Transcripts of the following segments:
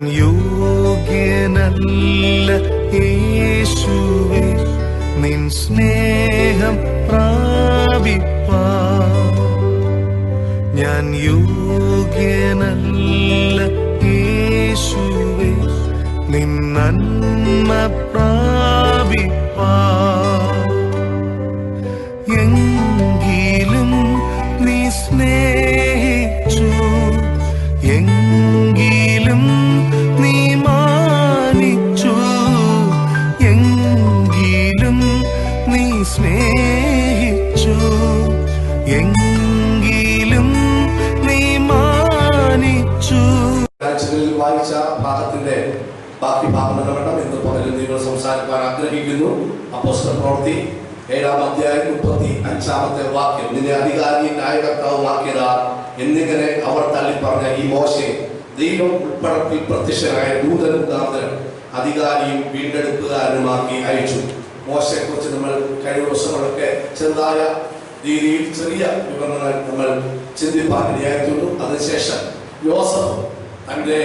യോഗ്യനല്ല യേശുവേ നിൻ സ്നേഹം പ്രാപിപ്പാൻ. ഞാൻ യോഗ്യനല്ല യേശുവേ നിൻ നന്മ പ്രാപിപ്പാൻ. എങ്കിലും നീ സ്നേഹിച്ചു, എങ്കിലും നീ മാനിച്ചു, എങ്കിലും നീ സ്നേഹിച്ചു, എങ്കിലും നീ മാനിച്ചു. വായിച്ച ഭാഗത്തിന്റെ ബാക്കി ഭാഗം വേണം എന്ന് പകരം നിങ്ങൾ സംസാരിക്കാൻ ആഗ്രഹിക്കുന്നു. അപ്പോസ്തല പ്രവൃത്തി 7-ാം അധ്യായം 35-ാമത്തെ വാക്യം, നിന്നെ അധികാരി ന്യായകർത്താവുമാക്കിയതാ എന്നിങ്ങനെ അവർ തള്ളിപ്പറഞ്ഞ ഈ മോശെ ദൈവം ഉൾപ്പെടത്തിൽ പ്രത്യക്ഷനായ ദൂതൻ മുഖാന്തരം അധികാരിയും വീണ്ടെടുപ്പുകാരനുമാക്കി അയച്ചു. മോശയെ കുറിച്ച് നമ്മൾ കഴിഞ്ഞ ദിവസങ്ങളൊക്കെ ചെറുതായ രീതിയിൽ ചെറിയ വിവരണങ്ങൾ നമ്മൾ ചിന്തിപ്പാൻ ഇടയായിട്ടുണ്ട്. അതിനുശേഷം യോസഫ് തൻ്റെ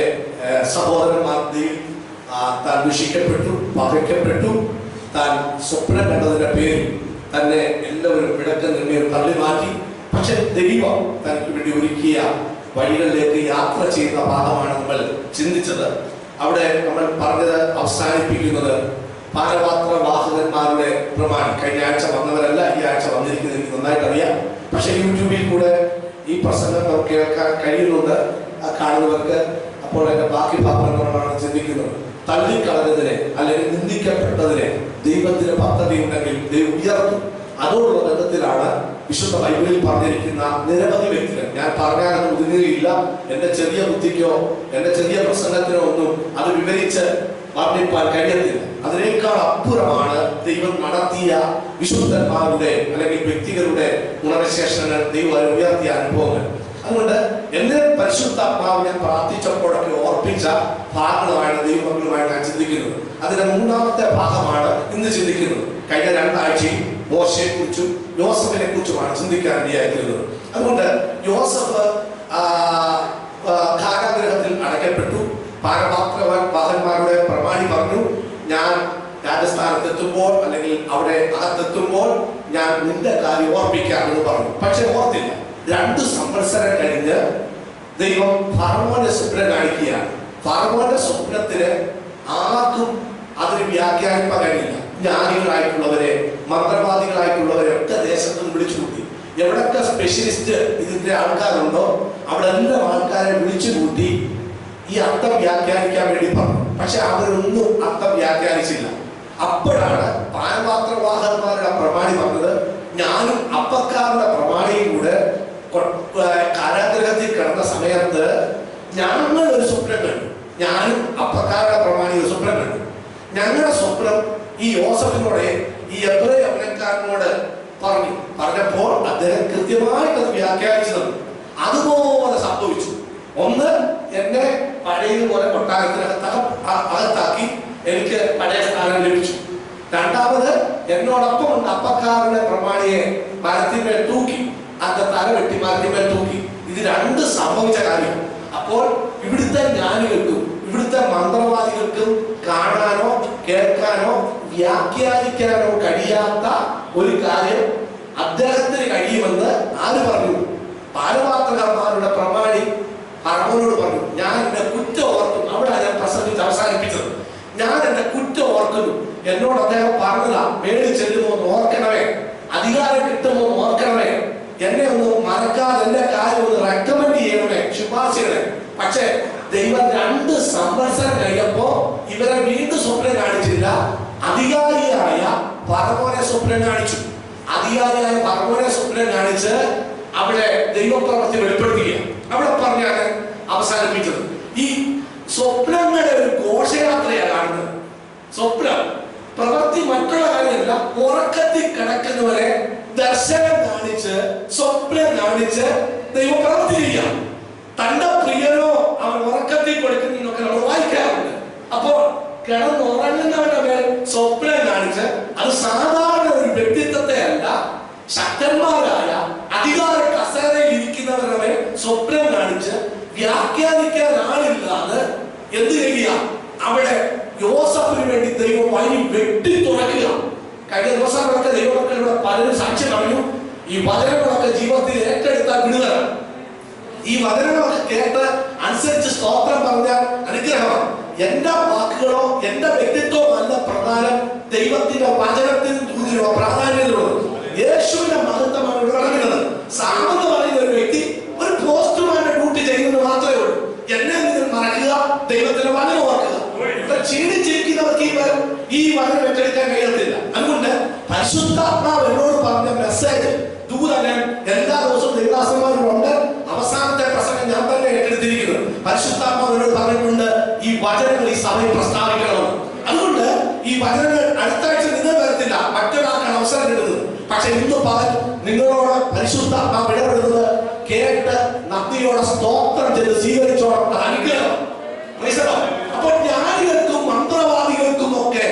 സഹോദരന്മാരുടെയും താൻ ദുഷിക്കപ്പെട്ടു, പകയ്ക്കപ്പെട്ടു, താൻ സ്വപ്നം കണ്ടതിന്റെ പേരിൽ തന്നെ എല്ലാവരും പിടക്കുന്നതിന്മേൽ തള്ളി മാറ്റി. പക്ഷെ ദൈവം തനിക്ക് വേണ്ടി ഒരുക്കിയ വഴികളിലേക്ക് യാത്ര ചെയ്യുന്ന ഭാഗമാണ് നമ്മൾ ചിന്തിച്ചത്. അവിടെ നമ്മൾ പറഞ്ഞത് അവസാനിപ്പിക്കുന്നത് പാനപാത്ര വാഹകന്മാരുടെ പ്രമാണം. കഴിഞ്ഞ ആഴ്ച വന്നവരല്ല ഈ ആഴ്ച വന്നിരിക്കുന്നത് എനിക്ക് നന്നായിട്ട് അറിയാം. പക്ഷെ യൂട്യൂബിൽ കൂടെ ഈ പ്രസംഗം നമുക്ക് കേൾക്കാൻ കഴിയുന്നുണ്ട് കാണുന്നവർക്ക്. അപ്പോൾ എന്റെ ബാക്കി ഭാഗങ്ങളാണ് ചിന്തിക്കുന്നത്. തള്ളിക്കളഞ്ഞതിനെ അല്ലെങ്കിൽ നിന്ദിക്കപ്പെട്ടതിനെ ദൈവത്തിന് പദ്ധതി ഉണ്ടെങ്കിൽ ദൈവം ഉയർത്തും. അതോടുള്ള ബന്ധത്തിലാണ് വിശുദ്ധ ബൈബിളിൽ പറഞ്ഞിരിക്കുന്ന നിരവധി വ്യക്തികൾ. ഞാൻ പറഞ്ഞാലൊന്നും ഒതുങ്ങുകയില്ല. എന്റെ ചെറിയ ബുദ്ധിക്കോ എന്റെ ചെറിയ പ്രസംഗത്തിനോ ഒന്നും അത് വിവരിച്ച് വർണ്ണിപ്പാൻ കഴിയത്തില്ല. അതിനേക്കാൾ അപ്പുറമാണ് ദൈവം നടത്തിയ വിശുദ്ധന്മാരുടെ അല്ലെങ്കിൽ വ്യക്തികളുടെ ഗുണവിശേഷങ്ങൾ, ദൈവം ഉയർത്തിയ അനുഭവങ്ങൾ. അതുകൊണ്ട് എന്നെ പരിശുദ്ധാത്മാവ് ഞാൻ പ്രാർത്ഥിച്ചപ്പോഴൊക്കെ ഓർപ്പിച്ച ഭാഗങ്ങളാണ് ദൈവമക്കളുമായി ഞാൻ ചിന്തിക്കുന്നത്. അതിന്റെ 3-ാമത്തെ ഭാഗമാണ് ഇന്ന് ചിന്തിക്കുന്നത്. കഴിഞ്ഞ 2 ആഴ്ചയിൽ മോശയെ കുറിച്ചും യോസഫിനെ കുറിച്ചുമാണ് ചിന്തിക്കാൻ ഇടയായിട്ടുള്ളത്. അതുകൊണ്ട് യോസഫ് കാരാഗൃഹത്തിൽ അടയ്ക്കപ്പെട്ടു. പാനപാത്രവാഹന്മാരുടെ പ്രമാണി പറഞ്ഞു, ഞാൻ രാജസ്ഥാനത്തെത്തുമ്പോൾ അല്ലെങ്കിൽ അവിടെ അകത്തെത്തുമ്പോൾ ഞാൻ നിന്റെ കാര്യം ഓർപ്പിക്കാമെന്ന് പറഞ്ഞു. പക്ഷെ ഓർത്തില്ല. 2 സംവത്സരം കഴിഞ്ഞ് ദൈവം ഫറവോന്റെ സ്വപ്നം കാണിക്കുകയാണ്. ഫറവോന്റെ സ്വപ്നത്തിന് ആർക്കും അതിന് വ്യാഖ്യാനിക്കാൻ കഴിയില്ല. ജ്ഞാനികളായിട്ടുള്ളവരെ, മന്ത്രവാദികളായിട്ടുള്ളവരെ ഒക്കെ ദേശത്ത് നിന്ന് വിളിച്ചു കൂട്ടി. എവിടൊക്കെ സ്പെഷ്യലിസ്റ്റ് ഇതിന്റെ ആൾക്കാരുണ്ടോ അവിടെ എല്ലാം ആൾക്കാരെ വിളിച്ചു കൂട്ടി ഈ അർത്ഥം വ്യാഖ്യാനിക്കാൻ വേണ്ടി പറഞ്ഞു. പക്ഷെ അവരൊന്നും അർത്ഥം വ്യാഖ്യാനിച്ചില്ല. അപ്പോഴാണ് പാനപാത്രവാഹന്മാരുടെ പ്രമാണി പറഞ്ഞത്, ഞാനും അപ്പക്കാരുടെ പ്രമാണിയും കൂടെ കാരാഗൃഹത്തിൽ കിടന്ന സമയത്ത് ഞങ്ങൾ ഒരു സ്വപ്നം കണ്ടു. ഞാനും അപ്പക്കാരുടെ പ്രമാണി ഒരു സ്വപ്നം കണ്ടു. ഞങ്ങളുടെ സ്വപ്നം ഈ യോസഫിനോട്, ഈ എബ്രേ യൗവനക്കാരനോട് പറഞ്ഞപ്പോൾ അദ്ദേഹം കൃത്യമായിട്ട് അത് വ്യാഖ്യാനിച്ചു തന്നു. അതുപോലെ സംഭവിച്ചു. ഒന്ന്, എന്നെ പഴയതുപോലെ കൊട്ടാരത്തിനകത്താക്കി എനിക്ക് പഴയ സ്ഥാനം ലഭിച്ചു. രണ്ടാമത്, എന്നോടൊപ്പം ഉണ്ട് അപ്പക്കാരുടെ പ്രമാണിയെ മരത്തിന്മേൽ തൂക്കി, അതിന്റെ തല വെട്ടി മരത്തിന്മേൽ തൂക്കി. ഇത് 2 സംഭവിച്ച കാര്യം. അപ്പോൾ ഇവിടുത്തെ ജ്ഞാനികൾക്കും ഇവിടുത്തെ മന്ത്രവാദികൾക്കും കാണാനോ കേൾക്കാനോ വ്യാഖ്യാനിക്കാനോ കഴിയാത്ത ഒരു കാര്യം അദ്ദേഹത്തിന് കഴിയുമെന്ന് ആര് പറഞ്ഞു? പാനപാത്രകന്മാരുടെ പ്രമാണി ഫറവോനോട് പറഞ്ഞു, ഞാൻ എന്റെ കുറ്റം ഓർക്കുന്നു. അവിടെ ഞാൻ പ്രസംഗിച്ച് അവസാനിപ്പിച്ചത്. ഞാൻ എന്റെ കുറ്റം ഓർക്കുന്നു. എന്നോട് അദ്ദേഹം പറഞ്ഞതാ, മേളിൽ ചെല്ലുമോ എന്ന് ഓർക്കണമേ, അധികാരം കിട്ടുമോ എന്ന് ഓർക്കണമേ, എന്നെ ഒന്ന് മറക്കാതെ എന്റെ കാര്യം ഒന്ന് റെക്കമെൻഡ് ചെയ്യണമേ, ശുപാർശ ചെയ്യണേ. പക്ഷെ ദൈവം 2 സംവത്സരം കഴിഞ്ഞപ്പോ ഇവരെ വീണ്ടും സ്വപ്നം കാണിച്ചില്ല. അധികാരിയായ ഫറവോനെ സ്വപ്നം കാണിച്ചു. അധികാരിയായ ഫറവോനെ സ്വപ്നം കാണിച്ച് അവിടെ ദൈവപ്രവൃത്തി വെളിപ്പെടുത്തുകയാണ്. അവിടെ പറഞ്ഞാണ് അവസാനിപ്പിച്ചത്. ഈ സ്വപ്നങ്ങളുടെ ഒരു ഘോഷയാത്രയാണ് കാണുന്നത്. സ്വപ്നം പ്രവൃത്തി മറ്റുള്ള കാര്യമല്ല. ഉറക്കത്തിൽ കിടക്കുന്നവരെ ദർശനം കാണിച്ച്, സ്വപ്നം കാണിച്ച് ദൈവം പ്രവൃത്തി ചെയ്യാം. തന്റെ പ്രിയനോ അവൻ ഉറക്കത്തിൽ കൊടുക്കുന്നതൊക്കെ നമ്മൾ വായിക്കാറുണ്ട്. അപ്പോൾ കിടന്നുറങ്ങുന്നവരുടെ മേൽ സ്വപ്നം കാണിച്ച്, അത് സാധാരണ ഒരു വ്യക്തിത്വത്തെ അല്ല, ശക്തന്മാരായ അധികാര കസേരയിൽ ഇരിക്കുന്നവരുടെ മേൽ സ്വപ്നം കാണിച്ച് വ്യാഖ്യാനിക്കാൻ ആളില്ലാതെ എന്ത് ചെയ്യുക? അവിടെ യോസഫിന് വേണ്ടി ദൈവം വഴി വെട്ടി തുറക്കുക. കഴിഞ്ഞ ദിവസങ്ങളൊക്കെ ദൈവമക്കളിലൂടെ പലരും സാക്ഷ്യം പറഞ്ഞു. ഈ വചനങ്ങളൊക്കെ ജീവിതത്തിൽ ഏറ്റെടുത്താൽ വിടുതല. ഈ വചനങ്ങളൊക്കെ കേട്ട് അനുസരിച്ച് സ്തോത്രം പറഞ്ഞാൽ അനുഗ്രഹമാണ്. എന്റെ വാക്കുകളോ എന്റെ വ്യക്തിത്വമോ അല്ല പ്രധാനം, ദൈവത്തിന്റെ വചനത്തിനും ദൂതിനോ പ്രാധാന്യത്തിലുള്ളത്. യേശുവിന്റെ മഹത്വമാണ് ഇവിടെ നടക്കുന്നത്. സാമെന്ന് പറയുന്ന ഒരു വ്യക്തി ഒരു പോസ്റ്റ്മാന്റെ ഡ്യൂട്ടി ചെയ്യുന്നത് മാത്രമേ ഉള്ളൂ. എന്നെ നിങ്ങൾ മറക്കുക, ദൈവത്തിന്റെ വചനം ഓർക്കുക. ക്ഷീണിച്ചിരിക്കുന്നവർക്ക് ഈ വചനം ഏറ്റെടുക്കാൻ കഴിയത്തില്ല. അതുകൊണ്ട് പരിശുദ്ധാത്മാവ് എന്നോട് പറഞ്ഞ മെസ്സേജ് ദൂതൻ എല്ലാ ദിവസവും ദൈവദാസന്മാരുണ്ട്. അവസാനത്തെ പ്രസംഗം ഞാൻ തന്നെ ഏറ്റെടുത്തിരിക്കുന്നത്. പരിശുദ്ധാത്മാവ് എന്നോട് പറഞ്ഞിട്ടുണ്ട് ഈ വചനങ്ങൾ ഈ സഭയിൽ പ്രസ്താവിക്കണമെന്ന്. അതുകൊണ്ട് ഈ വചനങ്ങൾ അടുത്ത ആഴ്ച നിങ്ങൾ വരത്തില്ല, മറ്റൊരാൾക്കാണ് അവസരം കിട്ടുന്നത്. പക്ഷെ ഇന്ന് പകൽ നിങ്ങളോട് പരിശുദ്ധാത്മാവ് ഇടപെടുന്നത് കേട്ട് നന്ദിയോടെ സ്തോത്രം ചെയ്ത് സ്വീകരിച്ചോണം. അത് അനുഗ്രഹം. അപ്പോൾ ജ്ഞാനികൾക്കും മന്ത്രവാദികൾക്കും ഒക്കെ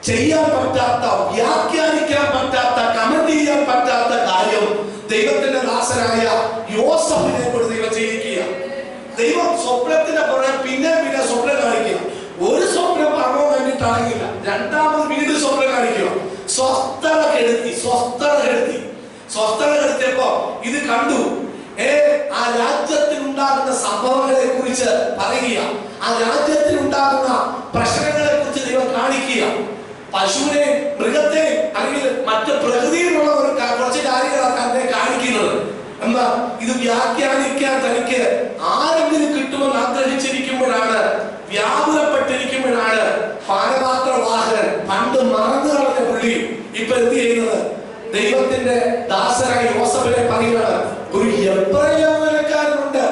ചെയ്യാൻ പറ്റാത്ത, വ്യാഖ്യാനിക്കാൻ പറ്റാത്ത, കമന്റ് ചെയ്യാൻ പറ്റാത്ത കാര്യം ദൈവത്തിന്റെ ദാസനായ യോസഫിനെ കൊണ്ട് ദൈവം ചെയ്യിക്കുക. ദൈവം സ്വപ്നത്തിന്റെ പുറകെ പിന്നെ പിന്നെ സ്വപ്നം കാണിക്കുക. ഒരു സ്വപ്നം പറഞ്ഞോ വേണ്ടിയിട്ടാണെങ്കില, രണ്ടാമത് വീണ്ടും സ്വപ്നം കാണിക്കുക. സ്വസ്ഥത കെടുത്തിയപ്പോ ഇത് കണ്ടു. ആ രാജ്യത്തിനുണ്ടാകുന്ന സംഭവങ്ങളെ കുറിച്ച് പറയുക, ആ രാജ്യത്തിനുണ്ടാകുന്ന പ്രശ്നങ്ങളെ കുറിച്ച് ദൈവം കാണിക്കുക. പശുവിനെ, മൃഗത്തെ അല്ലെങ്കിൽ മറ്റ് പ്രകൃതിയിലുള്ള കുറച്ച് കാര്യങ്ങളൊക്കെ തന്നെ കാണിക്കുന്നത്. എന്താ ഇത് വ്യാഖ്യാനിക്കാൻ തനിക്ക് ആരെങ്കിലും കിട്ടുമെന്ന് ആഗ്രഹിച്ചിരിക്കുമ്പോഴാണ്, വ്യാകുലപ്പെട്ടിരിക്കുമ്പോഴാണ് പാനപാത്രവാഹകൻ പണ്ട് മറന്നു കളഞ്ഞ പുള്ളി ഇപ്പൊ എന്ത് ചെയ്യുന്നത്? ദൈവത്തിന്റെ ദാസനായ യോസഫിനെ പറയുകയാണ്, ഒരു എബ്രായക്കാരനുണ്ട്,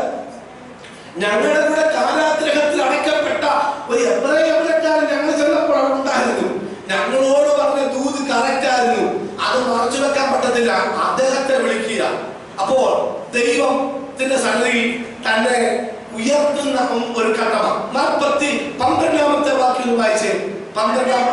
ഞങ്ങളുടെ കൂടെ കാരാഗ്രഹത്തിൽ അടയ്ക്കപ്പെട്ട ഒരു എബ്രായക്കാരൻ ഞങ്ങൾ ചെന്നപ്പോൾ അവിടെ ഉണ്ടായിരുന്നു. ഞങ്ങളോട് പറഞ്ഞ ദൂത് കറക്റ്റ് ആയിരുന്നു, അത് മറച്ചു വെക്കാൻ പറ്റത്തില്ല. അദ്ദേഹത്തെ വിളിക്കുക. അപ്പോൾ ദൈവത്തിന്റെ സന്നിധിയിൽ തന്നെ ഉയർത്തുന്ന ഒരു ഘട്ടമാണ്. 12-ാമത്തെ വാക്യം വായിച്ചേ. 12-ാം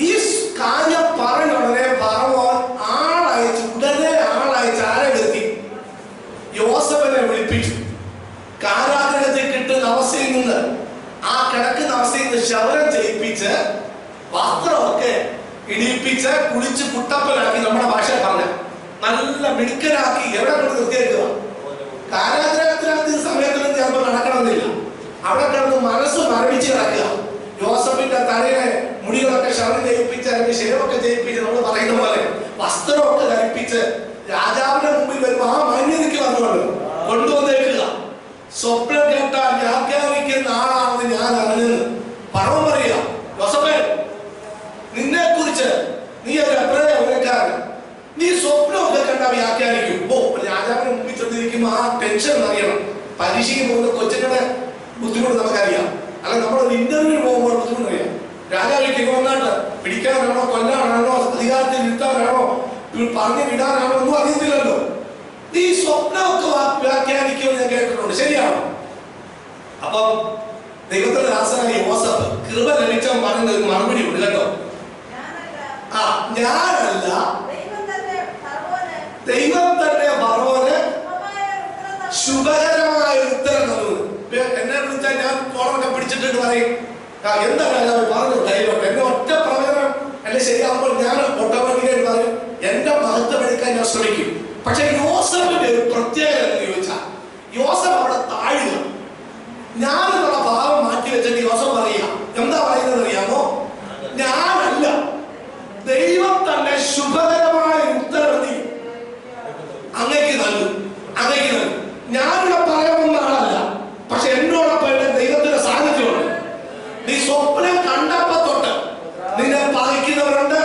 ഈ കാര്യം പറഞ്ഞ ഉടനെ ഫറവോൻ ഉടനെ ആളയച്ച് ആരെ വരുത്തി? യോസഫിനെ വിളിപ്പിച്ചു. കാരാഗ്രഹത്തിൽ കിട്ടുന്ന അവസ്ഥയിൽ നിന്ന്, ആ കിടക്കുന്ന അവസ്ഥയിൽ നിന്ന് ശവരം ചെയ്യിപ്പിച്ച് വസ്ത്രമൊക്കെ ഇടിപ്പിച്ച് കുളിച്ച് കുട്ടപ്പനാക്കി, നമ്മുടെ ഭാഷ പറഞ്ഞ നല്ല മിടുക്കനാക്കി എവിടെ കൊണ്ട് നിർത്തിയേക്കുക? കാരാഗ്രഹത്തിനകത്ത് ഈ സമയത്തൊന്നും ചിലപ്പോൾ നടക്കണമെന്നില്ല. അവിടെ കിടന്ന് മനസ്സ് മരവിച്ച് കിടക്കുക. യോസഫിന്റെ തലയിലെ മുടികളൊക്കെ ശവരം ചെയ്യിപ്പിച്ച്, അല്ലെങ്കിൽ ശേവൊക്കെ ചെയ്യിപ്പിച്ച്, നമ്മൾ പറയുന്ന പോലെ വസ്ത്രമൊക്കെ ധരിപ്പിച്ച് രാജാവിന്റെ മുമ്പിൽ വരുമ്പോ ആ മാന്യതയ്ക്ക് വന്നുകൊണ്ട് കൊണ്ടുവന്നേക്കുക. സ്വപ്നം കേട്ടാൽ വ്യാഖ്യാനിക്കുന്ന ആളാണെന്ന് ഞാൻ അറിഞ്ഞത്. പറവൻ പറയുക, യോസഫേ, നിന്നെ കുറിച്ച് നീ ഒരു എബ്രായക്കാരൻ, നീ സ്വപ്നമൊക്കെ കണ്ട വ്യാഖ്യാനിക്കും. രാജാവിന് മുമ്പിൽ ചെന്നിരിക്കുമ്പോ ആ ടെൻഷൻ അറിയണം. പരീക്ഷയ്ക്ക് പോകുന്ന കൊച്ചുങ്ങളുടെ ബുദ്ധിമുട്ട് നമുക്കറിയാം. അല്ല, നമ്മളൊരു ഇന്റർവ്യൂവിന് പോകുമ്പോൾ ബുദ്ധിമുട്ടറിയാം. രാജാവിക്ക് വന്നാട്ട് പിടിക്കാനാണോ, കൊല്ലാനാണോ, അധികാരത്തിൽ ഇരുത്താനാണോ, പറഞ്ഞു വിടാനാണോ ഒന്നും അറിയത്തില്ലല്ലോ. നീ സ്വപ്നമൊക്കെ വ്യാഖ്യാനിക്കുമെന്ന് ഞാൻ കേട്ടിട്ടുണ്ട്, ശരിയാണോ? അപ്പം ദൈവത്തിന്റെ ദാസനായ യോസഫ് കൃപ ലഭിച്ചാൽ പറയുന്ന ഒരു മറുപടി ഉണ്ട് കേട്ടോ. ഞാനല്ല, ദൈവം തന്നെ ഫറവോന് ശുഭകരമായ ഉത്തരം നൽകുന്നു. എന്നെ വിളിച്ചാൽ ഞാൻ കോളറൊക്കെ പിടിച്ചിട്ട് പറയും, എന്താ രാജാവ് പറഞ്ഞു ഡയലോഗ്, എന്നെ ഒറ്റ പ്രവചനം അല്ലെ ശരിയാകുമ്പോൾ ഞാൻ ഓട്ടോമാറ്റിക്കായിട്ട് പറയും, എന്റെ മഹത്വം എടുക്കാൻ ഞാൻ ശ്രമിക്കും. പക്ഷെ യോസഫിന്റെ ഒരു പ്രത്യേകത എന്ന് ചോദിച്ചാൽ, യോസഫ് അവിടെ താഴുക. ഞാനെന്നുള്ള ഭാവം മാറ്റി വെച്ചിട്ട് യോസഫ് പറയുക, എന്താ പറയുന്നത് അറിയാമോ? ഞാനല്ല, ദൈവം തന്നെ ശുഭകരമായ ഉത്തരം അങ്ങേക്ക് നൽകും. ഞാനിവിടെ പറയാവുന്ന ആളല്ല, പക്ഷെ എന്നോടൊപ്പം എന്റെ ദൈവത്തിന്റെ സാന്നിധ്യമുണ്ട്. നീ സ്വപ്നം കണ്ടപ്പോ തൊട്ട് നിന്നെ പകയ്ക്കുന്നവരുണ്ട്,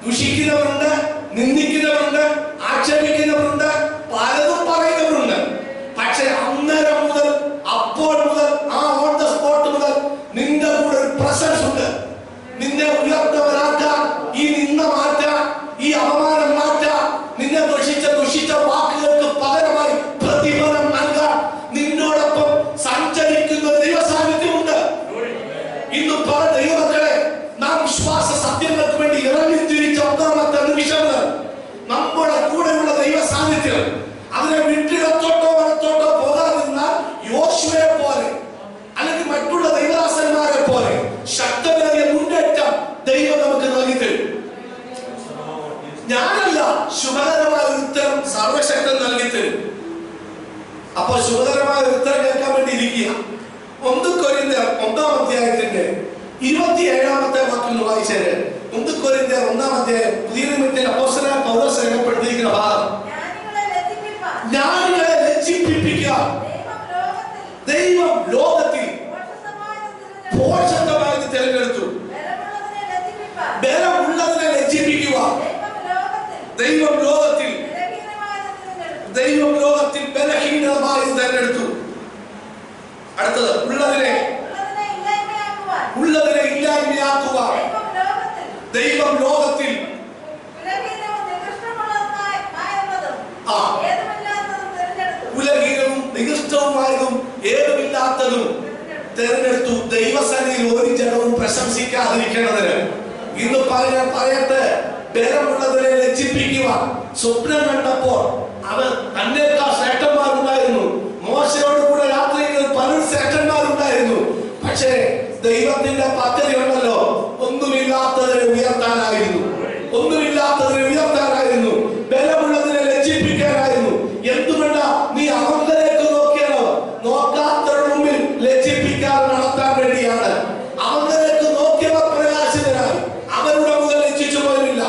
ദുഷിക്കുന്നവരുണ്ട്, നിന്ദിക്കുന്നവരുണ്ട്, ആക്ഷേപിക്കുന്നവരുണ്ട്, പലതും പറയുന്നവരുണ്ട്. പക്ഷെ അന്നേരം അപ്പൊ ശുഭകരമായ ഒരു ഉത്തരം കേൾക്കാൻ വേണ്ടി ഇരിക്കുക. 1 കൊരിന്ത്യർ 1-ാം അധ്യായത്തിന്റെ 27-ാമത്തെ വാക്യം വായിച്ചേര്. 1 കൊരിന്ത്യർ 1-ാം അധ്യായം പുതിയ നിയമത്തിൽ അപ്പോസ്തലനായ പൗലോസ് രേഖപ്പെടുത്തിയിരിക്കുന്ന ഭാഗം. ജ്ഞാനികളെ ലജ്ജിപ്പിക്കുക. ദൈവം ലോകത്തിൽ ഭോഷത്വമായത് തിരഞ്ഞെടുത്തു. ബലമുള്ളതിനെ ലജ്ജിപ്പിക്കുക. ദൈവം ലോകത്തിൽ ബലഹീനമായത് തിരഞ്ഞെടുത്തു. അടുത്തത് ഉള്ളതിനെ ഇല്ലായ്മയാക്കുക. ദൈവം ലോകത്തിൽ ഉലഹീനവും നികൃഷ്ടവുമായതും ഏതുമില്ലാത്തതും തെരഞ്ഞെടുത്തു. ദൈവസന്നിധിയിൽ ഒരു ജനവും പ്രശംസിക്കാതിരിക്കേണ്ടതിന് ഇന്ന് പറയട്ടെ, ബലമുള്ളതിനെ ലജ്ജിപ്പിക്കുക. സ്വപ്നം കണ്ടപ്പോൾ അവൻ തന്നേക്കാൾ ശ്രേഷ്ഠന്മാരുണ്ടായിരുന്നു. മോശയോട് കൂടെ യാത്ര ചെയ്യുന്ന പല ശ്രേഷ്ഠന്മാരുണ്ടായിരുന്നു. പക്ഷേ ദൈവത്തിന്റെ പദ്ധതി ഉണ്ടല്ലോ, ഒന്നുമില്ലാത്തതിനെ ഉയർത്താനായിരുന്നു. ബലമുള്ളതിനെ ലജ്ജിപ്പിക്കാനായിരുന്നു. എന്തുകൊണ്ടാ നീ അവങ്കലേക്ക് നോക്കിയാലോ? നോക്കാത്തവരുടെ മുമ്പിൽ ലജ്ജിപ്പിക്കാൻ നടത്താൻ വേണ്ടിയാണ്. അവങ്കലേക്ക് നോക്കിയവർ പ്രകാശിതരായി. അവരുടെ മുതൽ ലജ്ജിച്ചു പോയില്ല.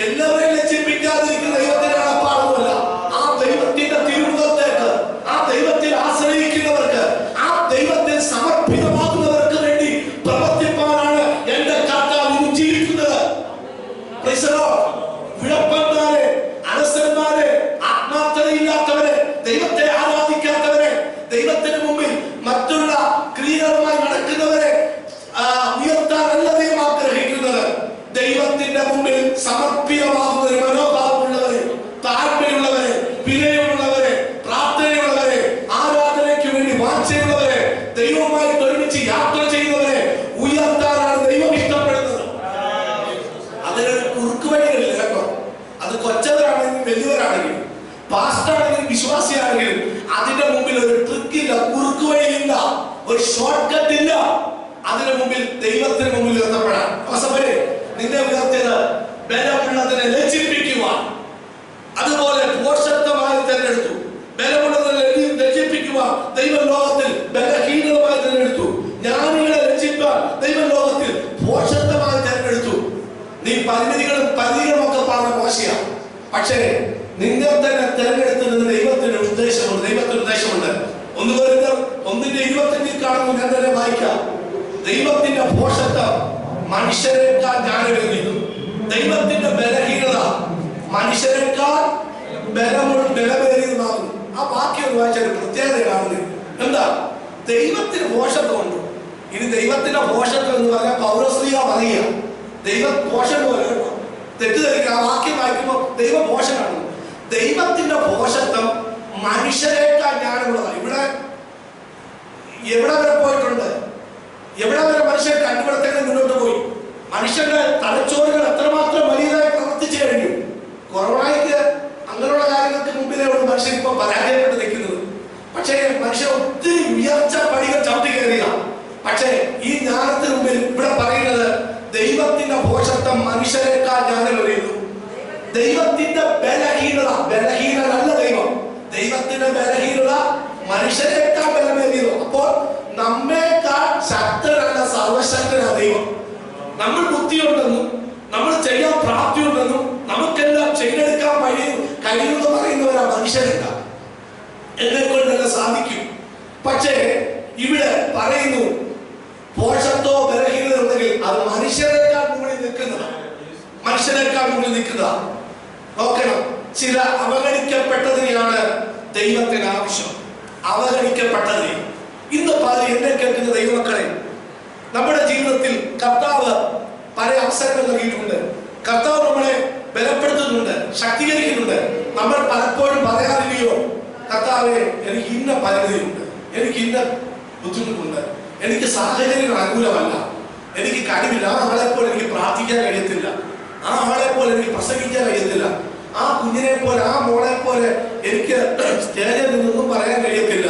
എല്ലാവരെയും ലജ്ജിപ്പിക്കാതിരിക്കുന്ന ദൈവത്തിന്റെ നടപ്പാടുമല്ല. ആ ദൈവത്തിന്റെ തിരുമുഖത്തേക്ക്, ആ ദൈവത്തിൽ ആശ്രയിക്കുന്നവർക്ക്, ആ ദൈവത്തിൽ സമർപ്പിതമാകുന്നവർക്ക് വേണ്ടി പ്രവർത്തിപ്പാനാണ് എന്റെ കർത്താവ് ജീവിക്കുന്നത്. വിളപ്പന്മാരെ, അലസന്മാരെ, ആത്മാർത്ഥതയില്ലാത്തവരെ, ദൈവത്തെ ആരാധിക്കാത്തവരെ, ദൈവത്തിന് മുമ്പിൽ മറ്റുള്ള ക്രിയകളുമായി നടക്കുന്നവരെ ഉയർത്താനല്ല ദൈവം ആഗ്രഹിക്കുന്നത്. ദൈവത്തിന്റെ മുമ്പിൽ സമർപ്പിതമാകുന്നവരെ, മനോഭാവമുള്ളവരെ, താഴ്മയുള്ളവരെ, വിനയമുള്ളവരെ, പ്രാർത്ഥനയുള്ളവരെ, ആരാധനയ്ക്ക് വേണ്ടി വാഞ്ചയുള്ളവരെ, ദൈവവുമായി ഒരുമിച്ച് യാത്ര ചെയ്യുന്നവരെ ഉയർത്താനാണ് ദൈവം ഇഷ്ടപ്പെടുന്നത്. അതിനൊരു കുറുക്കുവഴികളില്ല കേട്ടോ. അത് കൊച്ചവരാണെങ്കിലും വലിയവരാണെങ്കിലും പാസ്റ്ററാണെങ്കിലും വിശ്വാസിയാണെങ്കിലും അതിന്റെ മുമ്പിൽ ഒരു ട്രിക്കില്ല, കുറുക്കുവഴിയില്ല, ഒരു ഷോർട്ട് കട്ട് ഇല്ല. അതിനു മുമ്പിൽ ദൈവത്തിന് മുമ്പിൽ ഉയർത്തപ്പെടാൻ നിന്നെ ഉയർത്തിയത് ബലമുള്ളതിനെ ലജ്ജിപ്പിക്കുവാൻ. അതുപോലെ ഭോഷത്വമായി തെരഞ്ഞെടുത്തു. ബലമുള്ളതിനെ ലജ്ജിപ്പിക്കുവാൻ ദൈവം ലോകത്തിൽ ബലഹീനമായി തെരഞ്ഞെടുത്തു. ജ്ഞാനികളെ ലജ്ജിപ്പാൻ ദൈവം ലോകത്തിൽ ഭോഷത്വമായി തെരഞ്ഞെടുത്തു. നീ പരിധികളും ഒക്കെ പറഞ്ഞ മോശയാണ്. പക്ഷേ നിന്നെ തന്നെ തെരഞ്ഞെടുത്തതിന് ദൈവത്തിന് ഉദ്ദേശമുണ്ട്. 1 കൊരിന്ത്യർ 1:25 കാണുന്നു. ഞാൻ തന്നെ വായിക്കാം. ദൈവത്തിന്റെ ഭോഷത്വം മനുഷ്യരെക്കാൾ ജ്ഞാനമേറിയതു. ദൈവത്തിന്റെ ബലഹീനത മനുഷ്യരെക്കാൾ ബലമേറിയതുമാകുന്നു. ആ വാക്യം വായിച്ചാൽ പ്രത്യേകത കാണുന്നത് എന്താ? ദൈവത്തിന് ഭോഷത്വം ഉണ്ട്. ഇനി ദൈവത്തിന്റെ ഭോഷത്വം എന്ന് പറഞ്ഞാൽ പൗലോസ്ലീഹ പറയുക ദൈവ ഭോഷൻ പോലെ തെറ്റിദ്ധരിക്കുക. ആ വാക്യം വായിക്കുമ്പോൾ ദൈവ ഭോഷനാണ്. ദൈവത്തിന്റെ ഭോഷത്വം മനുഷ്യരെക്കാൾ ജ്ഞാനമുള്ളതാണ്. എവിടെ വരെ പോയിട്ടുണ്ട്? എവിടെ വരെ മനുഷ്യൻ കണ്ടുപിടുത്തങ്ങൾ മുന്നോട്ട് പോയി? മനുഷ്യന്റെ തലച്ചോറുകൾ എത്രമാത്രം വലിയതായി പ്രവർത്തിച്ചു കഴിഞ്ഞു. കൊറോണയ്ക്ക് അങ്ങനെയുള്ള കാര്യങ്ങൾക്ക് മുമ്പിലാണ് മനുഷ്യൻ ഇപ്പൊ പരാജയപ്പെട്ട് നിൽക്കുന്നത്. പക്ഷേ മനുഷ്യൻ ഒത്തിരി ഉയർച്ച പടികൾ ചവിട്ടി കയറിയ. പക്ഷേ ഈ ജ്ഞാനത്തിന് മുമ്പിൽ ഇവിടെ പറയുന്നത് ദൈവത്തിന്റെ ഭോഷത്വം മനുഷ്യരെക്കാൾ ജ്ഞാനം അറിയുന്നു. ദൈവത്തിന്റെ ബലഹീനല്ല ദൈവം. ദൈവത്തിന്റെ ബലഹീനത മനുഷ്യരെക്കാൾ ബലമേറിയതോ. അപ്പോൾ നമ്മേക്കാൾ ശക്തരല്ല, സർവശക്തനാ ദൈവം. നമ്മൾ ബുദ്ധിയുണ്ടെന്നും നമ്മൾ ചെയ്യാൻ പ്രാപ്തിയുണ്ടെന്നും നമുക്കെല്ലാം ചെയ്തെടുക്കാൻ കഴിയുമെന്ന് പറയുന്നവരാ മനുഷ്യരെക്കാൾ. എന്നെ കൊണ്ടെല്ലാം സാധിക്കും. പക്ഷേ ഇവിടെ പറയുന്നു ഭോഷത്വോ ബലഹീനത ഉണ്ടെങ്കിൽ അത് മനുഷ്യരെക്കാൾ മുകളിൽ നിൽക്കുന്നതാ. നോക്കണം, ചില അവഗണിക്കപ്പെട്ടതിനെയാണ് ദൈവത്തിന് ആവശ്യം. അവഗണിക്കപ്പെട്ടതിനെ ഇന്ന് എന്നെ കേൾക്കുന്ന ദൈവമക്കളെ, നമ്മുടെ ജീവിതത്തിൽ കർത്താവ് പല അവസരങ്ങൾ നൽകിയിട്ടുണ്ട്. കർത്താവ് നമ്മളെ ബലപ്പെടുത്തുന്നുണ്ട്, ശക്തീകരിക്കുന്നുണ്ട്. നമ്മൾ പലപ്പോഴും പറയാറില്ലയോ, കർത്താവെ എനിക്ക് ഇന്ന പരിധിയുണ്ട്, എനിക്ക് ഇന്ന ബുദ്ധിമുട്ടുണ്ട്, എനിക്ക് സാഹചര്യങ്ങൾ അനുകൂലമല്ല, എനിക്ക് കഴിവില്ല, ആ ആളെപ്പോലെ എനിക്ക് പ്രാർത്ഥിക്കാൻ കഴിയത്തില്ല, ആ ആളെപ്പോലെ എനിക്ക് പ്രസംഗിക്കാൻ കഴിയത്തില്ല, ആ കുഞ്ഞിനെ പോലെ ആ മോളെ പോലെ എനിക്ക് സ്റ്റേജിൽ നിന്നൊന്നും പറയാൻ കഴിയത്തില്ല,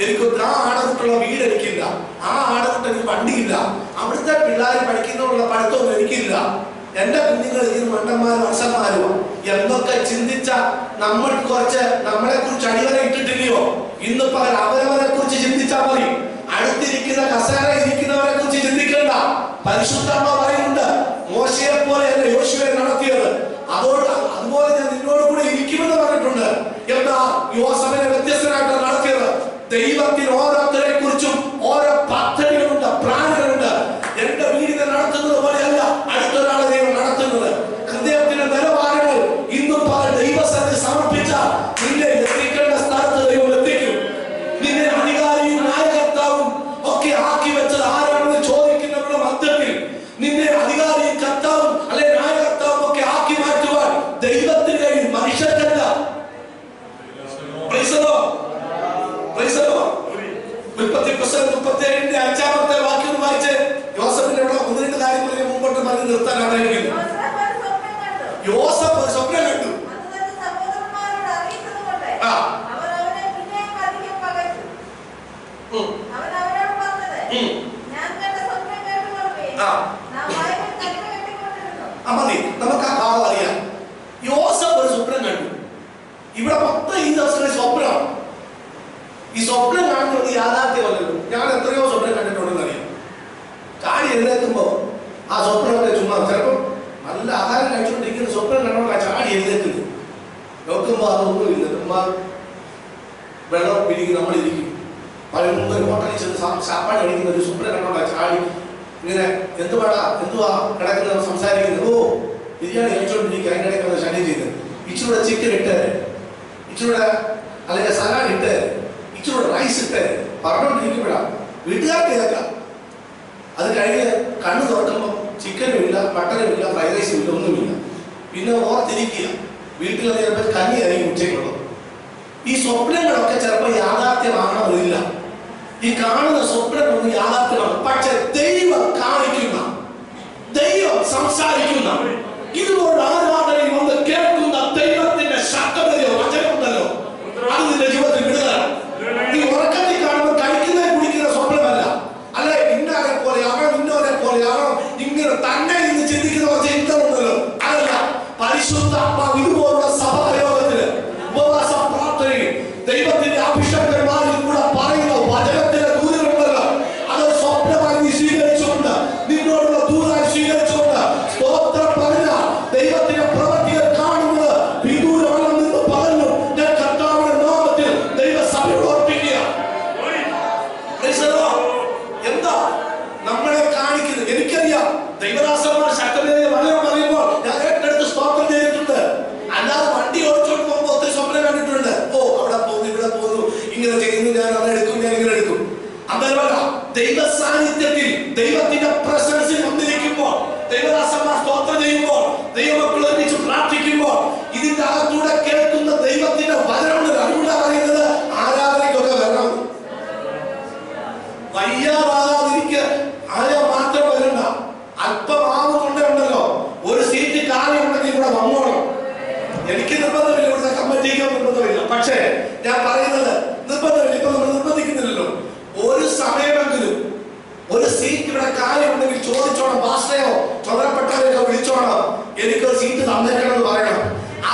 എനിക്ക് ആ ആടകുട്ടുള്ള വീട് എനിക്കില്ല, ആ ആടകുട്ട് എനിക്ക് വണ്ടിയില്ല, അവിടുത്തെ പിള്ളേർ പഠിക്കുന്നതിനുള്ള പഠിത്തമൊന്നും എനിക്കില്ല, എന്റെ കുഞ്ഞുങ്ങൾ ഇതിന് മണ്ടന്മാരും അച്ഛന്മാരും എന്നൊക്കെ ചിന്തിച്ച നമ്മൾ കുറച്ച് നമ്മളെ കുറിച്ച് അടിവര ഇട്ടിട്ടില്ലയോ? ഇന്ന് പകൽ അവരവരെ കുറിച്ച് ചിന്തിച്ചാൽ മതി. അടുത്തിരിക്കുന്ന കസേര ഇരിക്കുന്നവരെ കുറിച്ച് ചിന്തിക്കേണ്ട. പരിശുദ്ധാത്മ പറയുന്നുണ്ട്, മോശയെ പോലെയല്ല യോശുവയെ നടത്തിയത്, അതുപോലെ ഞാൻ നിന്നോട് കൂടെ ഇരിക്കുമെന്ന് പറഞ്ഞിട്ടുണ്ട്. എന്താ യോസേഫിനെ വ്യത്യസ്തനായിട്ട് നടത്തിയത്? ദൈവത്തിന് ഓരോരുത്തരെ കുറിച്ചും ഓരോ പദ്ധതികളുണ്ട്, പ്ലാനുകളുണ്ട്. എന്റെ വീടിനെ നടത്തുന്നത് പോലെയല്ല അടുത്തൊരാളെ ദൈവം നടത്തുന്നത്. ഹൃദയത്തിന്റെ നിലവാരങ്ങൾ ഇന്നും പകൽ ദൈവസന്നിധി സമർപ്പിച്ച നിന്നെ എത്തിക്കേണ്ട സ്ഥലത്ത് ദൈവം എത്തിക്കും. നിന്നെ അധികാരിയും നായകർത്താവും ഒക്കെ ആക്കി വെച്ചത് ആരാണെന്ന് ചോദിക്കുന്നവരുടെ മധ്യത്തിൽ നിന്നെ അധികാരിയും കർത്താവും അല്ലെ നായകർത്താവും ഒക്കെ ആക്കി മാറ്റുവാൻ ദൈവത്തിന് കഴിയും, മനുഷ്യർക്കല്ല. ഉൽപ്പത്തി 37 വാക്യം വായിച്ച് യോസേഫിന്റെ ഒന്ന് രണ്ട് കാര്യം പറഞ്ഞ് മുമ്പോട്ട് പറഞ്ഞ് നിർത്താൻ ആഗ്രഹിക്കുന്നു. യോസേഫ് ഒരു സ്വപ്നം കണ്ടു. മതി, നമുക്ക് ആ ഭാവം അറിയാം. യോസേഫ് ഒരു സ്വപ്നം കണ്ടു. ഇവിടെ മൊത്തം ഈ ദിവസത്തെ സ്വപ്നമാണ്. ഈ സ്വപ്നം കാണുന്നത് യാഥാർത്ഥ്യമല്ലല്ലോ. ഞാൻ എത്രയോ സ്വപ്നം കണ്ടിട്ടുണ്ടെന്ന് അറിയാം. ചാടി എഴുന്നേൽക്കുമ്പോ ആ സ്വപ്നമൊക്കെ ചുമ്മാ ചിലപ്പോൾ നല്ല ആഹാരം കഴിച്ചുകൊണ്ടിരിക്കുന്ന സ്വപ്നം കണ്ടോണ്ടാ ചാടി എഴുന്നേൽക്കുന്നത്. നോക്കുമ്പോ അതൊന്നുമില്ല, ചുമ്മാ വെള്ളം പിരികി നമ്മളിരിക്കും. പല മുമ്പ് ഹോട്ടലിൽ ചെന്ന് സാപ്പാട് കഴിക്കുന്ന ഒരു സ്വപ്നം കണ്ടോണ്ടാ ചാടി ഇങ്ങനെ എന്തുവാ കിടക്കുന്ന സംസാരിക്കുന്നത്. ഓ ബിരിയാണി കഴിച്ചോണ്ടിരിക്കുക, അതിൻ്റെ ഇടയ്ക്ക് ശല്യം ചെയ്ത് ഇച്ചിരൂടെ ചിക്കൻ ഇട്ട്, ഇച്ചിരൂടെ അല്ലെങ്കിൽ സലാഡ് ഇട്ട്, ഇച്ചിരൂടെ റൈസ് ഇട്ട് പറഞ്ഞോണ്ടിരിക്കുമ്പോഴാണ് വീട്ടുകാർക്ക് കേൾക്കാം. അത് കഴിഞ്ഞ് കണ്ണു തുറക്കുമ്പോൾ ചിക്കനും ഇല്ല, മട്ടനും ഇല്ല, ഫ്രൈഡ് റൈസും ഇല്ല, ഒന്നുമില്ല. പിന്നെ ഓർത്തിരിക്കുക, വീട്ടിൽ ചിലപ്പോൾ കഞ്ഞിയായിരിക്കും ഉച്ചയ്ക്കുള്ളത്. ഈ സ്വപ്നങ്ങളൊക്കെ ചിലപ്പോൾ യാഥാർത്ഥ്യമാകണമെന്നില്ല. ഈ കാണുന്ന സ്വപ്നങ്ങളൊന്നും യാഥാർത്ഥ്യമാണ്. പക്ഷെ ദൈവം കാണിക്കുന്ന, ദൈവം സംസാരിക്കുന്ന, ഇതുപോലെ ആരാധനയിൽ വന്ന് കേൾക്കുന്ന ദൈവത്തിന്റെ ശബ്ദമല്ലോ വചനമുണ്ടല്ലോ, അത് നിന്റെ ജീവിതത്തിൽ വിടുതലാണ്. ഈ ഉറക്കത്തിൽ കാണുമ്പോൾ കഴിക്കുന്ന കുടിക്കുന്ന സ്വപ്നമല്ല. അല്ലെ ഇന്നാരെ പോലെ ആകണം, ഇന്നോരെ പോലെ ആകണം, ഇങ്ങനെ തന്നെ ഇന്ന് ചിന്തിക്കുന്ന കുറച്ച് ചിന്തമുണ്ടല്ലോ, അതല്ല. പരിശുദ്ധാത്മാവ് ഇതുപോലുള്ള സഭായോഗത്തിന് ഉപവാസ പ്രാർത്ഥനയിൽ ദൈവത്തിന്റെ അഭിഷേകന്മാരിൽ കൂടെ പറയുന്ന വചനത്തിന്റെ ദൂതരുണ്ടല്ലോ, അത് സ്വപ്നമായി നീ സ്വീകരിച്ചുകൊണ്ട്, നിന്നോടുള്ള ദൂതായി സ്വീകരിച്ചുകൊണ്ട് സ്തോത്രം പറഞ്ഞ ദൈവത്തിന്റെ പ്രവൃത്തിയെ കാണുന്നത് വിദൂരമാണെന്ന് പറഞ്ഞു ഞാൻ കർത്താവിന്റെ നാമത്തിൽ ദൈവസഭയോട് ഓർപ്പിക്കുക. എന്താ നമ്മളെ കാണിക്കുന്നത്? എനിക്കറിയാം, ദൈവദാസന്മാർ ശക്തമായ വചനം പറയുമ്പോൾ ഞാൻ ഏറ്റെടുത്ത് സ്തോത്രം ചെയ്തിട്ടുണ്ട്. അല്ലാതെ വണ്ടി ഓടിച്ചോണ്ട് പോകുമ്പോൾ ഒത്തിരി സ്വപ്നം കണ്ടിട്ടുണ്ട്. ഓ അവിടെ പോകുന്നു, ഇവിടെ പോകുന്നു, ഇങ്ങനെ ചെയ്യുന്നു, ഞാൻ അത് എടുക്കും, ഞാൻ ഇങ്ങനെ എടുക്കും. അതല്ല, ദൈവ സാന്നിധ്യത്തിൽ ദൈവത്തിന്റെ പ്രസൻസിൽ വന്നിരിക്കുമ്പോൾ, ദൈവദാസന്മാർ സ്തോത്രം ചെയ്യുമ്പോൾ, ദൈവമക്കൾ ഒരുമിച്ച് പ്രാർത്ഥിക്കുമ്പോൾ ഇതിന്റെ അകത്തൂടെ കേൾക്കുന്ന ദൈവത്തിന്റെ വചനമുണ്ട്. അതുകൊണ്ടാ പറയുന്നത് ആരാധനയ്ക്കൊക്കെ വരണം. വയ്യാതാകാതിരിക്കുക ആരെ മാത്രം വരണ്ട. അല്പമാവ് കൊണ്ടുണ്ടല്ലോ, ഒരു സീറ്റ് കാര്യമുണ്ടെങ്കിൽ ഇവിടെ വന്നോണം. എനിക്ക് നിർബന്ധമില്ല, ഇവിടുത്തെ കമ്മിറ്റിക്ക് നിർബന്ധമില്ല. പക്ഷേ ഞാൻ പറയുന്നത് നിർബന്ധമില്ല, ഇപ്പൊ നമ്മൾ നിർബന്ധിക്കുന്നില്ലല്ലോ. ഒരു സമയമെങ്കിലും ഒരു സീറ്റ് ഇവിടെ കാര്യമുണ്ടെങ്കിൽ ചോദിച്ചോണം. പാസ്റ്ററെയോ ചുമതലപ്പെട്ടവരെയോ വിളിച്ചോണം, എനിക്കൊരു സീറ്റ് തന്നേക്കണം എന്ന് പറയണം.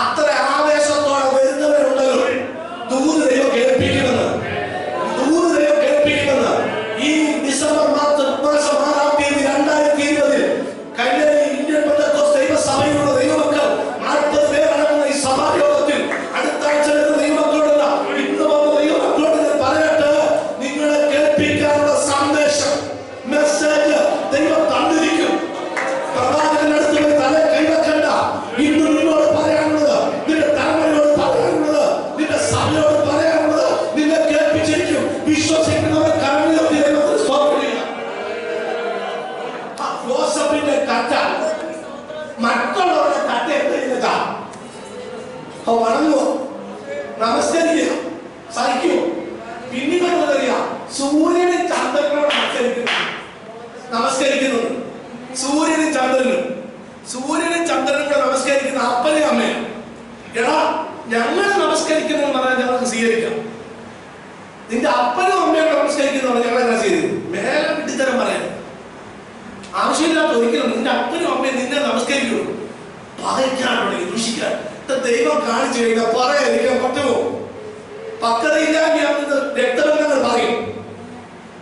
അത്ര ആവേശത്തോടെ വരുന്നവരുണ്ടല്ലോ. ദൂത് ദൈവം കേൾപ്പിക്കുമെന്ന്, ദൂത് ദൈവം കേൾപ്പിക്കുമെന്ന്. ഈ ഡിസംബർ മാസം 2020 കഴിഞ്ഞ ഇന്ത്യൻ പെന്തക്കോസ്ത് ദൈവസഭയിലുള്ള ദൈവമക്കൾ 40 പേരടങ്ങുന്ന ഈ സഭായോഗത്തിൽ അടുത്ത ആഴ്ച വരുന്ന ദൈവമക്കളോടല്ല, ഇന്ന് വന്ന ദൈവമക്കളോട് ഞാൻ പറയട്ടെ, നിങ്ങളെ കേൾപ്പിക്കാനുള്ള സന്ദേശം, മെസ്സേജ് ദൈവം തന്നിരിക്കും. പ്രവാചകനടുത്ത് പോയി തല കൈവെക്കണ്ട. ഇന്ന് നിന്നോട് പറയാനുള്ളത്, നിന്റെ തലമുറയോട് പറയാനുള്ളത്, നിന്റെ സഭയോട് പറയാനുള്ളത് നിന്നെ കേൾപ്പിച്ചിരിക്കും. വിശ്വസിക്കുന്നവർ കരങ്ങളുയർത്തി ദൈവത്തിന് സ്തോത്രം ചെയ്യുക. യോസേഫിന്റെ കറ്റ മറ്റുള്ളവരുടെ കറ്റ എന്തെയ്യുന്നതാ? വണങ്ങുമോ? നമസ്കരിക്കുക? സഹിക്കുമോ? പിന്നീട് അറിയാം, സൂര്യനും ചന്ദ്രനോട് നമസ്കരിക്കുന്നത്. സൂര്യനും ചന്ദ്രനും കൂടെ നമസ്കരിക്കുന്ന അപ്പനെയും അമ്മയും. എടാ, ഞങ്ങൾ നമസ്കരിക്കുന്നു പറഞ്ഞാൽ ഞങ്ങൾക്ക് സ്വീകരിക്കാം. നിന്റെ അപ്പനും അമ്മയോട് നമസ്കരിക്കുന്നു ഞങ്ങൾ എങ്ങനെ ചെയ്തു? മേലെ വിട്ടിത്തരം പറയാൻ ആവശ്യമില്ലാത്ത ഒരിക്കലും നിന്റെ അപ്പനും അമ്മയും നിന്നെ നമസ്കരിക്കുന്നു. പകയ്ക്കാനുണ്ടെങ്കിൽ ദൂഷിക്കാൻ ദൈവം കാണിച്ചു കഴിഞ്ഞാൽ പറയാതിരിക്കാൻ പറ്റുമോ? പക്വതയില്ലാതെയാണെന്ന് രക്തബന്ധങ്ങൾ പറയും,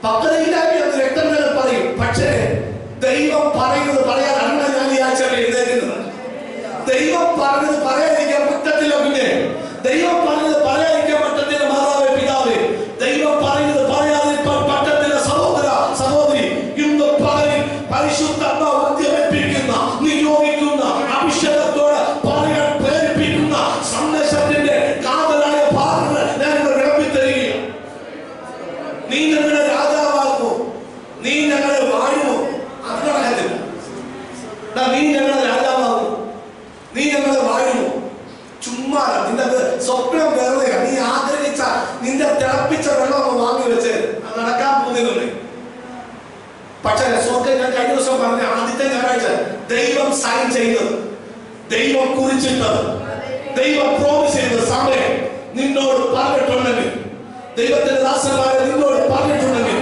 പക്വതയില്ലായ്മ എന്ന് രക്തബന്ധങ്ങൾ പറയും. പക്ഷേ ദൈവം പറയുന്നത് പറയാനല്ല ഞാൻ ഈ ആഴ്ച എഴുന്നേൽക്കുന്നത്. ദൈവം പറഞ്ഞത് പറയാതിരിക്കാൻ പറ്റത്തില്ല. പിന്നെ ദൈവം പറഞ്ഞത് പറയാതിരിക്കാൻ പറ്റത്തില്ല മാതാവേ, പിതാവേ. ദൈവം പറയുന്നത് പറയാതിരിക്കാൻ പറ്റത്തില്ല സഹോദര സഹോദരി. ഇന്ന് പകലിൽ പരിശുദ്ധാത്മാവ് ഉദ്യമേൽപ്പിക്കുന്ന, നിയോഗിക്കുന്ന, അഭിഷേകത്തോടെ പറയാൻ പ്രേരിപ്പിക്കുന്ന സന്ദേശത്തിന്റെ കാതലായ ഭാഗങ്ങൾ ഞാൻ വിളമ്പിത്തരികയാണ്. നീ ഞങ്ങളുടെ രാജാവാകുമോ, നീ ഞങ്ങളെ വാഴുമോ? അതിനുള്ള കാര്യമില്ല. നീ ഞങ്ങളുടെ രാജാവാകുമോ, നീ ഞങ്ങളെ വാഴുമോ? ചുമ്മാ നിന്റെ സ്വപ്നം വേറെ. നീ ആഗ്രഹിച്ച നിന്റെ തിളപ്പിച്ച വെള്ളം ഒന്ന് വാങ്ങി വെച്ച് നടക്കാൻ പോകുന്നില്ലേ? പക്ഷേ ഞാൻ കഴിഞ്ഞ ദിവസം പറഞ്ഞ ആദ്യത്തെ ഞായറാഴ്ച ദൈവം സൈൻ ചെയ്തത്, ദൈവം കുറിച്ചിട്ടത്, ദൈവം പ്രോമിസ് ചെയ്ത സമയം നിന്നോട് പറഞ്ഞിട്ടുണ്ടെങ്കിൽ, ദൈവത്തിന്റെ ദാസന്മാരെ നിന്നോട് പറഞ്ഞിട്ടുണ്ടെങ്കിൽ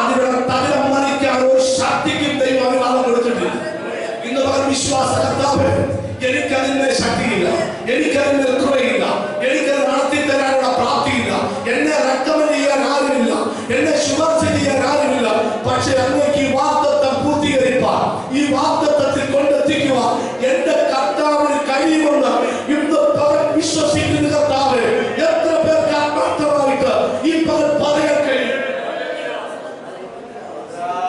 അതിനുള്ള തകരം മറിക്കാൻ ഒരു ശക്തിക്കും ദൈവം അനുവാദം കൊടുത്തിട്ടില്ല. ഇന്ന് പകൽ വിശ്വാസ കർത്താവ്, എനിക്കതിന്മേൽ ശക്തിയില്ല, എനിക്കതിന്മേൽ കൃപയില്ല, എനിക്കത് നടത്തി തരാനുള്ള പ്രാപ്തിയില്ല, എന്നെ റെക്കമെൻഡ് ചെയ്യാൻ ആരുമില്ല, എന്നെ ശുപാർശ ചെയ്യാൻ ആരുമില്ല. പക്ഷെ അങ്ങേക്ക് ഈ വാഗ്ദത്തം പൂർത്തീകരിപ്പാൻ, ഈ വാഗ്ദത്തത്തിൽ കൊണ്ടെത്തിക്കുവാൻ എന്റെ കർത്താവിന് കഴിയുമെന്ന് ഇന്ന് പകൽ വിശ്വസിക്കുന്ന കർത്താവ് എത്ര പേർക്ക് ആത്മാർത്ഥമായിട്ട് ഈ പകൽ പറയാൻ കഴിയും?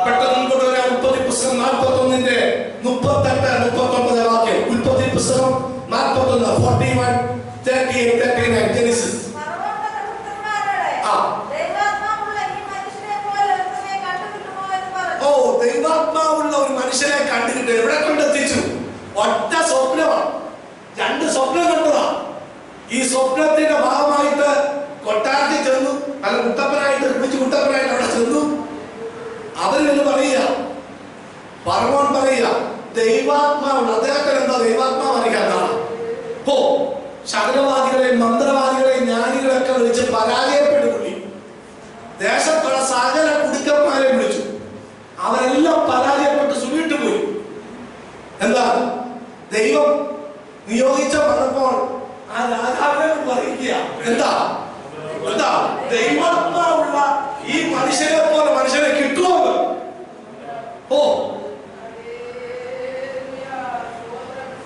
പെട്ടെന്ന് കൊണ്ടുവരാൻ ഉൽപ്പത്തി പുസ്തകം 41-ന്റെ 38-39 വാക്യം. ഉൽപ്പത്തി പുസ്തകം 41, 41, 38, 39 ജെനസിസ്. ഓ, ദൈവാത്മാവുള്ള ഒരു മനുഷ്യനെ കണ്ടിട്ട് എവിടെ കൊണ്ടെത്തിച്ചു? ഒറ്റ സ്വപ്നമാണ്, 2 സ്വപ്നം കണ്ടതാ. ഈ സ്വപ്നത്തിന്റെ ഭാഗമായിട്ട് കൊട്ടാരത്തിൽ ചെന്നു, നല്ല കുട്ടപ്പനായിട്ട് കുട്ടപ്പനായിട്ട് അവിടെ ചെന്നു. അവരെന്ന് പറയുക, പറവോൻ പറയുക, ദൈവാത്മാവുണ്ട്. അദ്ദേഹത്തിന് എന്താ ദൈവാത്മാവ് അറിയാതാണ്? ഓ, ശകലവാദികളെയും മന്ത്രവാദികളെയും ജ്ഞാനികളൊക്കെ വിളിച്ച് പരാജയപ്പെടുകൂടി. ദേശത്തുള്ള സകല കുടുക്കന്മാരെ വിളിച്ചു, അവരെല്ലാം പരാജയപ്പെട്ട് സുവിട്ടു പോയി. എന്താ ദൈവം നിയോഗിച്ച വന്നപ്പോൾ ആ രാജാവിനെ പറയുക, എന്താ എന്താ ദൈവാത്മാവുള്ള ഈ മനുഷ്യനെ പോലെ മനുഷ്യനെ കിട്ടുമോ? ഓ,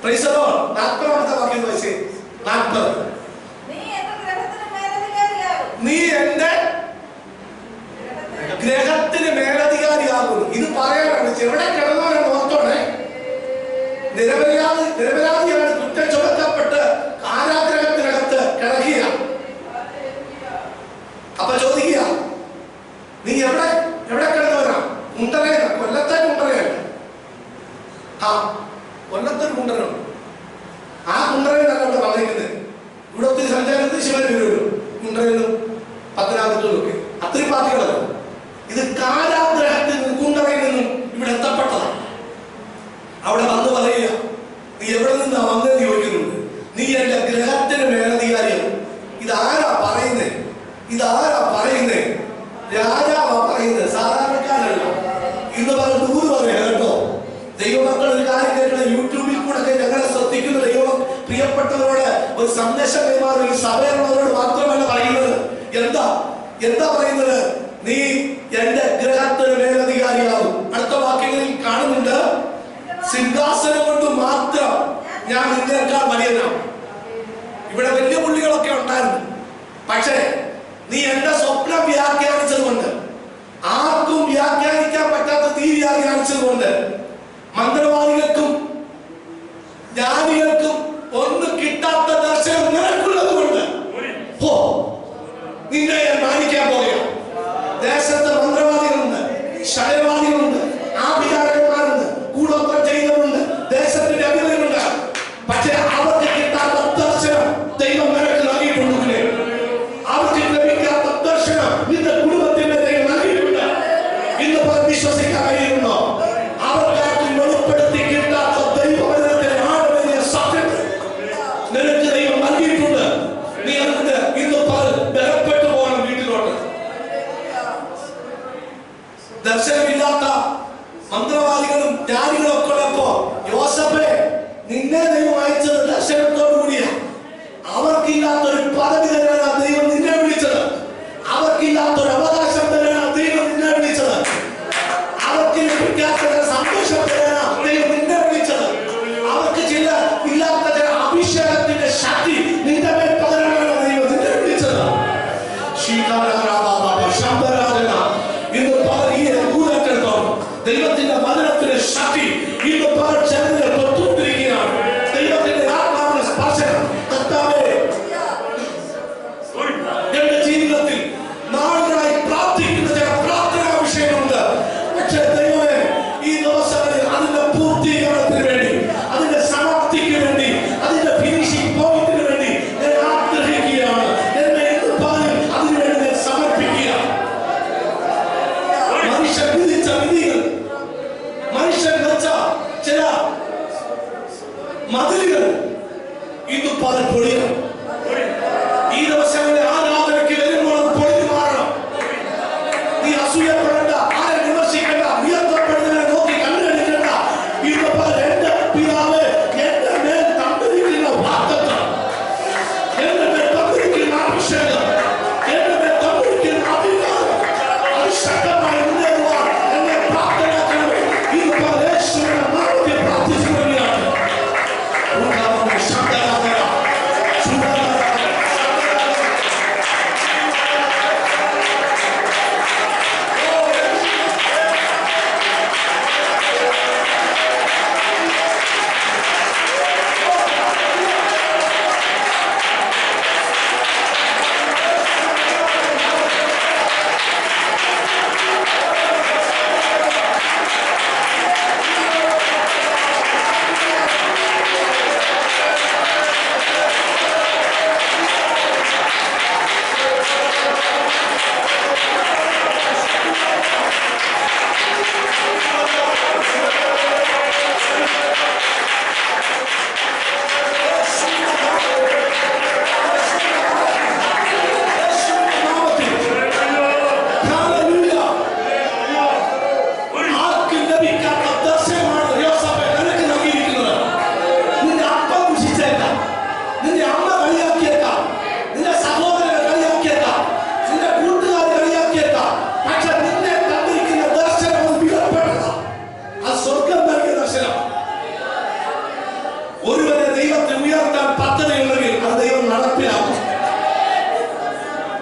40-ാമത്തെ വാക്യം വായിച്ചേ. 40. നീ എന്റെ ഗ്രഹത്തിന് മേലധികാരിയാകുന്നു. ഇത് പറയാനാണ്. എവിടെ കിടന്നവരാണ് ഓർത്തോടെ? നിരപരാധിയാണ്, കുറ്റം ചുമത്തപ്പെട്ട് കാരാഗ്രഹത്തിനകത്ത് കിടക്കുക. അപ്പൊ ചോദിക്കുക, നീ എവിടെ എവിടെ കിടന്നവരാ? മുണ്ടറയാണ്, കൊല്ലത്തെ മുണ്ടറയാണ്. ആ, കൊല്ലത്തൊരു കുണ്ടനുണ്ട്. ആ കുണ്ടറയിലാണ് അവിടെ വന്നിരിക്കുന്നത്. ഇവിടെ ഒത്തിരി സഞ്ചാരത്തിൽ ശിവൻ വരുമല്ലോ, കുണ്ടറയിലും പത്തനാപുരത്തും ഒക്കെ. അത്രയും പാർട്ടികളല്ല. ഇത് കാരാഗ്രഹത്തിൽ നിന്നും കുണ്ടറയിൽ നിന്നും ഇവിടെ എത്തപ്പെട്ടതാണ്. അവിടെ വന്ന് പറയുക, നീ എവിടെ നിന്നാ വന്നതെന്ന് ചോദിക്കുന്നുണ്ട്. നീ എന്റെ ഗ്രഹത്തിന് മേലധികാരിയാണ്. ഇതാരാ പറയുന്നേ? ഇതാരാ പറയുന്നേ? രാജാവാ പറയുന്നത്, സാധാരണക്കാരല്ല. ഇന്ന് പറഞ്ഞ ദൂര് പറയാ കേട്ടോ. ദൈവമക്കൾ ഒരു കാര്യം കേൾക്കണം. യൂട്യൂബിൽ കൂടെ ഞങ്ങളെ ശ്രദ്ധിക്കുന്ന ദൈവ പ്രിയപ്പെട്ടവരോട് ഒരു സന്ദേശം കൈമാറും. ഈ സഭയിലുള്ളവരോട് മാത്രമല്ല പറയുന്നത്. എന്താ എന്താ പറയുന്നത്? നീ എന്റെ ഗ്രഹത്തിന് മേലധികാരിയാവും. അടുത്ത വാക്യങ്ങളിൽ കാണുന്നുണ്ട്, സിംഹാസനം കൊണ്ട് മാത്രം ഞാൻ നിന്നേക്കാൾ വലിയനാണ്. ഇവിടെ വലിയ പുള്ളികളൊക്കെ ഉണ്ടായിരുന്നു. പക്ഷേ നീ എന്റെ സ്വപ്നം വ്യാഖ്യാനിച്ചത് കൊണ്ട്, ആർക്കും വ്യാഖ്യാനിക്കാൻ പറ്റാത്ത നീ വ്യാഖ്യാനിച്ചത് കൊണ്ട്, മന്ത്രവാദികൾക്കും ജ്ഞാനികൾക്കും ഒന്നും കിട്ടാത്ത ദർശനം നിനക്കുള്ളത് കൊണ്ട് നിന്നെ ഞാൻ മാനിക്കാൻ പോകുകയാണ്. ദേശത്ത് മന്ത്രവാദികളുണ്ട്, ശയവാദികളുണ്ട്, ആഭിചാരകന്മാരുണ്ട്, കൂടോത്രം ചെയ്യുന്നവരുണ്ട്, ദേശത്തിന്റെ അധിപതികളുണ്ട്. പക്ഷെ അവർക്ക് കിട്ടാത്ത ദർശനം ദൈവം നിനക്ക് നൽകിയിട്ടുണ്ട്. അവർക്ക് ലഭിക്കാത്ത ദർശനം നിന്റെ കുടുംബത്തിന്റെ ദൈവം നൽകിയിട്ടുണ്ട്. ഇന്ന് വിശ്വസിക്കാൻ കഴിയുന്നുണ്ടോ? അവർക്കാർക്കും വെളിപ്പെടുത്തി കിട്ടാത്ത ദൈവവചനത്തിന്റെ ആഴമേറിയ സത്യം നിനക്ക് ദൈവം നൽകിയിട്ടുണ്ട്. നീ അതിന് ഇന്ന് ബലപ്പെട്ടു പോകണം വീട്ടിലോട്ട്. ദർശനമില്ലാത്ത മന്ത്രവാദികളും ജ്ഞാനികളും ഒക്കെ ഉള്ളപ്പോ, യോസഫേ, നിന്നെ ദൈവം അയച്ചത് ദർശനത്തോടു കൂടിയാ. അവർക്കില്ലാത്തൊരു പദവി തരാനാ ദൈവം നിന്നെ വിളിച്ചത്. അവർക്ക് ഇന്ന് പകൽ ഈ ഊരക്കെടുത്തോളം ദൈവത്തിന്റെ വചനത്തിന്റെ ശക്തി ഇന്ന് പകൽ ചെറുതിനെ തൊട്ടുകൊണ്ടിരിക്കുകയാണ്. ദൈവത്തിന്റെ ആത്മാവിന്റെ സ്പർശനം കർത്താവേ, എന്റെ ജീവിതത്തിൽ നാളുകളായി പ്രാർത്ഥിക്കുന്ന ചില പ്രാർത്ഥനാ വിഷയമുണ്ട്. പക്ഷേ ദൈവമേ, ഈ ദിവസങ്ങളിൽ അതിന്റെ പൂർത്തീകരണത്തിന് വേണ്ടി, അതിന്റെ സമാപ്തിക്ക് വേണ്ടി, അതിന്റെ ഫിനിഷിംഗ് പോയിന്റിന് വേണ്ടി ഞാൻ ആഗ്രഹിക്കുകയാണ്. എന്നെ ഇന്ന് പകൽ അതിനുവേണ്ടി ഞാൻ സമർപ്പിക്കുകയാണ്. മനുഷ്യൻ വിധിച്ച വിധികൾ, മനുഷ്യൻ വെച്ച ചില മതിലുകൾ ഇന്ന് പകൽ പൊളിയണം. ഈ ദിവസങ്ങളിൽ ആരാധനയ്ക്ക് വരുമ്പോൾ പൊളിഞ്ഞു മാറണം. നീ അസൂയപ്പെടേണ്ട, ആരെ വിമർശിക്കേണ്ട, ഉയർത്തപ്പെടുന്നതിനെ നോക്കി കണ്ടുകഴിക്കേണ്ട. ഇന്ന് പകൽ എന്റെ പിതാവ് എന്റെ മേൽ തന്നിരിക്കുന്ന വാഗ്ദത്തം, എന്റെ മേൽ തന്നിരിക്കുന്ന അഭിഷേകം, എന്റെ മേൽ തന്നിരിക്കുന്ന അധികാരം, അത് ശക്തമായി മുന്നേറുവാൻ എന്നെ പ്രാപ്തനാക്കണമേ. ഇന്ന് പകൽ യേശുവിന്റെ നാമത്തിൽ പ്രാർത്ഥിച്ചു കൊള്ളുകയാണ്. ഒരുവനെ ദൈവത്തെ ഉയർത്താൻ പദ്ധതിയുണ്ടെങ്കിൽ അത് ദൈവം നടപ്പിലാക്കും.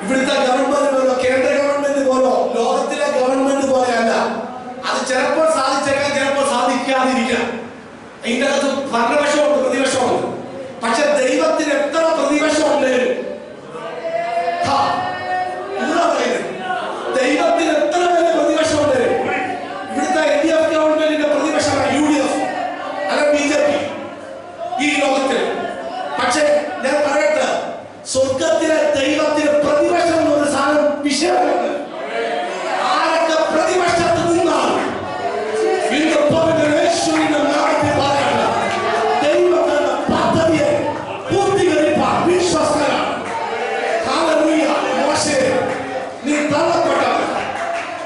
ഇവിടുത്തെ ഗവൺമെന്റ് പോലോ, കേന്ദ്ര ഗവൺമെന്റ് പോലോ, ലോകത്തിലെ ഗവൺമെന്റ് പോലെയല്ല. അത് ചിലപ്പോൾ സാധിച്ചേക്കാം, ചിലപ്പോൾ സാധിക്കാതിരിക്കാം. അതിൻ്റെ അകത്ത് ഭരണപക്ഷമുണ്ട്, പ്രതിപക്ഷമുണ്ട്. പക്ഷെ ദൈവത്തിന് എത്ര പ്രതിപക്ഷം ഉണ്ടെങ്കിലും, ദൈവത്തിന് എത്ര വലിയ പ്രതിപക്ഷം ഉണ്ടെങ്കിലും, ഇവിടുത്തെ LDF ഗവൺമെന്റിന്റെ പ്രതിപക്ഷമാണ് UDF അല്ല BJP ഈ ലോകത്തിൽ. പക്ഷെ ഞാൻ പറയട്ടെ, സ്വർഗത്തിലെ ദൈവത്തിന് പ്രതിപക്ഷം എന്നൊരു സാധനം വിഷയമുണ്ട്. ആരൊക്കെ പ്രതിപക്ഷത്ത് നിന്നാൽ ഇന്ന് യേശുവിന്റെ നാമത്തിൽ പറയാണ്, ദൈവത്തിന്റെ പദ്ധതിയെ പൂർത്തീകരിപ്പാൻ വിശ്വസ്തനാണ്. ഹല്ലേലൂയ. മോശേ, നീ തള്ളപ്പെട്ടവൻ,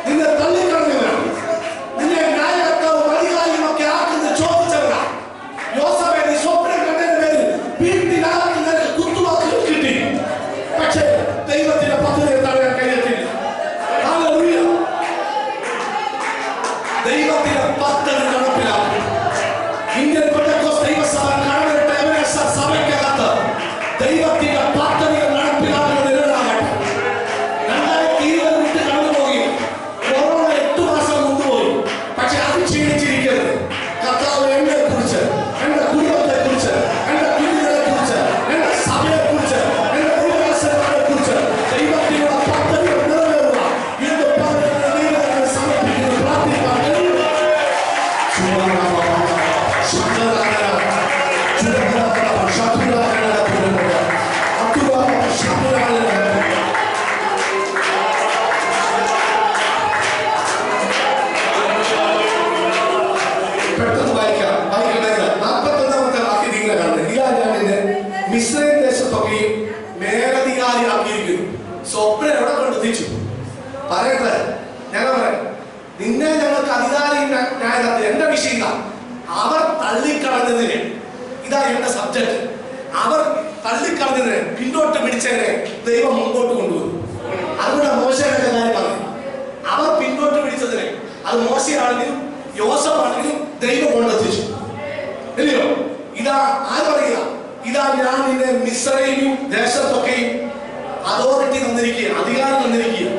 നിന്നെ തള്ളിക്കളഞ്ഞവൻ, നിന്നെ നായകത്വവും അധികാരിയും ഒക്കെ ആക്കുന്ന ചോദിച്ചവരാ. യോസേഫേ, നീ സ്വപ്നം കണ്ടതിന്റെ പേരിൽ വീട്ടിനകത്ത് നിനക്ക് കുത്തുവാക്കുകൾ കിട്ടി. പക്ഷേ ദൈവത്തിന്റെ പദ്ധതിയെ തടയാൻ കഴിയത്തില്ല. ഹല്ലേലൂയ. ദൈവത്തിന്റെ പദ്ധതി നടപ്പിലാക്കും. ഇന്ത്യൻ പെന്തക്കോസ്ത് ദൈവസഭ കടമനിട്ട എവരെസ്റ്റ് സഭയ്ക്കകത്ത് ദൈവത്തിന്റെ പദ്ധതികൾ നടപ്പിലാക്കുന്നത് ഇടനാകട്ടെ. 2020 വിട്ട് കടന്നുപോയി. കൊറോണ 8 മാസം മുൻപോയി. പക്ഷെ അത് ക്ഷീണിച്ചിരിക്കരുത്. കർത്താവ് എന്നെ കുറിച്ച്, എന്റെ കുടുംബത്തെ കുറിച്ച്, എന്റെ കുഞ്ഞുങ്ങളെ കുറിച്ച്, എന്റെ സഭയെ കുറിച്ച്, എന്റെ ദൈവദാസന്മാരെ കുറിച്ച് ദൈവത്തിനുള്ള പദ്ധതികൾ നിറവേറുക. ഇന്ന് പകൽ ദൈവത്തെ സമർപ്പിക്കുന്നു, പ്രാർത്ഥിക്കാൻ പെട്ടെന്ന് വായിക്കാം. വായിക്കട്ടെ. 41-ാമത്തെ വാക്യം ഇങ്ങനെ കാണുന്നത്, ഇതാ ഞാൻ നിന്നെ മിസ്രയീം ദേശത്തൊക്കെയും മേലധികാരിയാക്കിയിരിക്കുന്നു. സ്വപ്നം എവിടെ കൊണ്ടെത്തിച്ചു പറയട്ടെ. ഞങ്ങൾ പറയാം, നിന്നെ ഞങ്ങൾക്ക് അധികാരിയും ന്യായകർത്തി. എന്റെ വിഷയം ഇതാ, അവർ തള്ളിക്കളഞ്ഞതിനെ, ഇതാ എന്റെ സബ്ജക്ട്, അവർ തള്ളിക്കളഞ്ഞതിനെ, പിന്നോട്ട് പിടിച്ചതിനെ ദൈവം മുമ്പോട്ട് കൊണ്ടുവന്നു. അതുകൊണ്ട് മോശയുടെ കാര്യം പറഞ്ഞു. അവർ പിന്നോട്ട് പിടിച്ചതിനെ, അത് മോശയാണെങ്കിലും യോസഫാണെങ്കിലും ദൈവം കൊണ്ടെത്തിച്ചു. ഇല്ലയോ? ഇതാ ആര് പറയുക, ഇതാ ഞാൻ നിന്നെ മിസ്രയീം ദേശത്തൊക്കെയും അതോറിറ്റി തന്നിരിക്കുക, അധികാരം തന്നിരിക്കുക.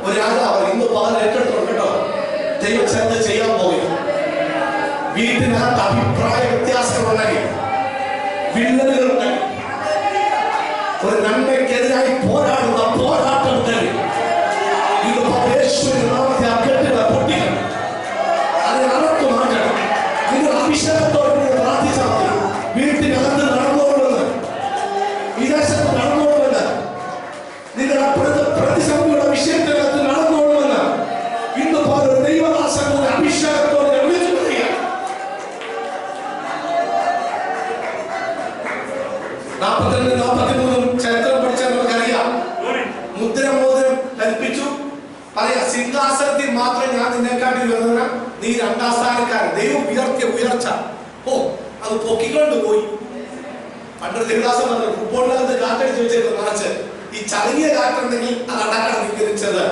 ഒരു രാജാവ് ഇന്ന് പകൽ ഏറ്റെടുത്തോണ്ട് കേട്ടോ, ദൈവം ചേർത്ത് ചെയ്യാൻ പോകുക. വീട്ടിനകത്ത് അഭിപ്രായ വ്യത്യാസങ്ങളുണ്ടെങ്കിൽ, വിള്ളലുകളുണ്ടെങ്കിൽ, ഒരു നന്മയ്ക്കെതിരായി പോരാടുന്ന പോരാട്ടമുണ്ടെങ്കിൽ, ഇത് യേശുവിന്റെ നാമത്തിൽ ആ കെട്ടുകളെ പൊട്ടിക്കണം, അതിനെ അറുത്തു മാറ്റണം. നിങ്ങൾ അഭിഷേകത്തോട് പ്രാർത്ഥിച്ചാൽ മതി. വീട്ടിനകത്ത് നടന്നോളുമെന്ന്, വിദേശത്ത് നടന്നോളുമെന്ന്, നിങ്ങളുടെ പ്രതിസന്ധിയുടെ വിഷയത്തിനകത്ത് നടന്നോളുമെന്ന് ഇന്ന് പോലെ ദൈവദാസങ്ങളുടെ അഭിഷേകത്തോട് ഞാൻ വിളിച്ചു പറയുക. 42-43 ചരിത്രം പഠിച്ചാൽ നമുക്കറിയാം. മുദ്രമോതിരം കൽപ്പിച്ചു. പറയാ, സിംഹാസനത്തിൽ മാത്രം ഞാൻ നിന്നെക്കാട്ടി വരുന്നവനാ, നീ രണ്ടാം സ്ഥാനക്കാരൻ. ദൈവം ഉയർത്തിയ ഉയർച്ച, ഓ അത് പൊക്കിക്കൊണ്ട് പോയി. പണ്ടൊരു ദേവദാസം പറഞ്ഞു, ഫുട്ബോളിനകത്ത് കാറ്റടിച്ച് വെച്ചേക്കും നിറച്ച്, ഈ ചളിയ കാറ്റുണ്ടെങ്കിൽ അത് അടക്കണം നിൽക്കുന്നത്.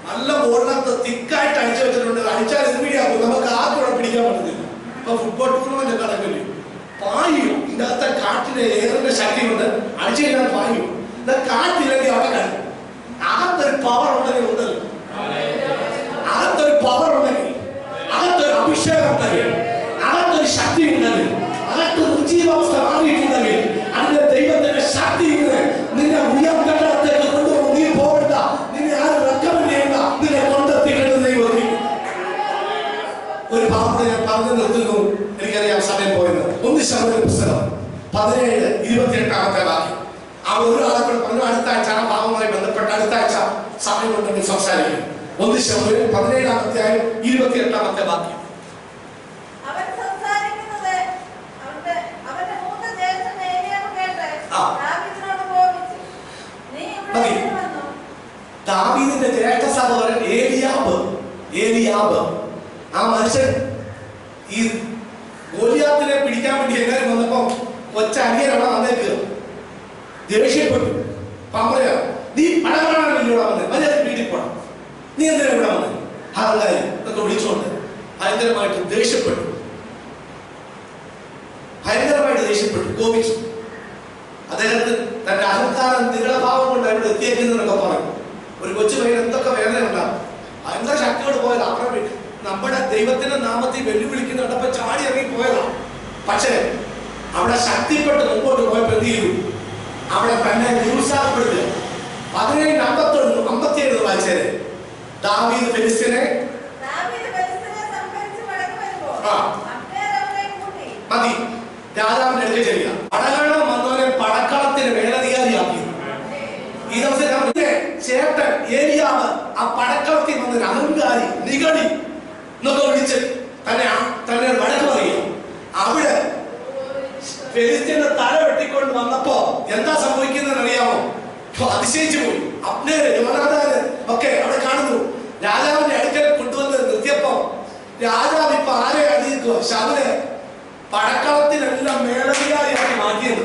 നല്ല ബോളിനകത്ത് തിക്കായിട്ട് അടിച്ചു വെച്ചിട്ടുണ്ട്, അടിച്ചാൽ എതിരിയാകും, നമുക്ക് ആർക്കും പിടിക്കാൻ പറ്റുന്നില്ല. ഇപ്പൊ ഫുട്ബോൾ ടൂർണമെന്റ് നടക്കില്ലേ, പായും ഇതിനകത്തെ കാറ്റിന്റെ ഏറിന്റെ ശക്തി കൊണ്ട് അടിച്ചു കഴിഞ്ഞാൽ പായും. കാറ്റില്ലെങ്കിൽ അവിടെ കഴിയും. അകത്തൊരു പവർ ഉണ്ടെങ്കിൽ ഉണ്ടല്ലോ, അകത്തൊരു പവർ ഉണ്ടെങ്കിൽ, അകത്തൊരു അഭിഷേകം ഉണ്ടെങ്കിൽ, അകത്തൊരു ശക്തി ഉണ്ടെങ്കിൽ, അകത്തൊരു ജീവാവസ്ഥ മാറിയിട്ടുണ്ടെങ്കിൽ, അതിന്റെ ദൈവത്തിന്റെ ശക്തി നിന്നെ ഉയർത്തേക്ക് കൊണ്ടുപോകും. നീ പോകണ്ട, നിന്നെ ആരും റെക്കമെൻഡ് ചെയ്യണ്ട, നിന്നെ കൊണ്ടെത്തിക്കേണ്ടത് ദൈവം. ഒരു ഭാഗത്ത് ഞാൻ പറഞ്ഞു നിർത്തുന്നു, എനിക്കറിയാം സമയം പോയത്. 1 ശമൂവേൽ പുസ്തകം 17-28 വാക്യം. ആ ഒരാളെ കൂടെ പറഞ്ഞു, അടുത്ത ആഴ്ച ആ ഭാഗവുമായി ബന്ധപ്പെട്ട് അടുത്ത ആഴ്ച സമയം ഉണ്ടെങ്കിൽ സംസാരിക്കും. 1 ശമൂവേൽ 17-28 വാക്യം. ദാവീദിന്റെ ജ്യേഷ്ഠ സഹോദരൻ ഏലിയാബ്, ആ മനുഷ്യൻ ഈ ഗോലിയാത്തിനെ പിടിക്കാൻ വേണ്ടി എല്ലാവരും വന്നപ്പോ കൊച്ചനിയനാണ് വന്നേക്ക്. ദേഷ്യപ്പെട്ടു. പറയാ, നീ പടകാണല്ലോ ഇവിടെ വന്നത്, മര്യാദ വീട്ടിൽ പോണം, നീ എന്തിനാ ഇവിടെ വന്നത്, അഹങ്കാരി എന്നൊക്കെ വിളിച്ചോണ്ട് ഭയങ്കരമായിട്ട് ദേഷ്യപ്പെട്ടു, കോപിച്ചു. അദ്ദേഹത്തിന് തന്റെ അഹങ്കാരം നികളഭാവം കൊണ്ട് അവിടെ എത്തിയേക്കുന്നതൊക്കെ പറഞ്ഞു. ഒരു കൊച്ചു പയ്യൻ എന്തൊക്കെ വേദന ഉണ്ടാകും, ഭയങ്കര ശക്തിയോട് പോയതാ. അവിടെ നമ്മുടെ ദൈവത്തിന്റെ നാമത്തിൽ വെല്ലുവിളിക്കുന്ന കണ്ടപ്പോ ചാടി ഇറങ്ങി പോയതാ. പക്ഷേ അവിടെ ശക്തിപ്പെട്ട് മുമ്പോട്ട് പോയപ്പോ എന്ത് ചെയ്തു, അവിടെ തന്നെ നിരുത്സാഹപ്പെടുത്തുക. 17-57 വായിച്ചേരെ. ദാവീദ് ഫെലിസ്ത്യനെ മതി രാജാവിന്റെ അടുത്ത് ചെല്ലുക. പടകളം വന്നവനെ പടക്കളത്തിന് മേലധികാരിയാക്കി. ഈ ദിവസം ചേട്ടൻ ഏലിയാവ് ആ പടക്കളത്തിൽ വന്നൊരു അഹങ്കാരി, നിഗടി എന്നൊക്കെ വിളിച്ച് തന്നെ വഴക്ക് പറയുക. അവിടെ ഫെലിസ്ത്യന്റെ തല വെട്ടിക്കൊണ്ട് വന്നപ്പോ എന്താ സംഭവിക്കുന്നതെന്ന് അറിയാമോ? അതിശയിച്ചു പോയി. അബ്നേര്, യോനാഥാന് ഒക്കെ അവിടെ കാണുന്നു. രാജാവിന്റെ അടുക്കൽ കൊണ്ടുവന്ന് നിർത്തിയപ്പോ രാജാവ് ഇപ്പൊ ആരെ അറിയിക്കുക? ശൗലെ പടക്കളത്തിനെല്ലാം മേലധികാരിയാക്കി മാറ്റിയത്.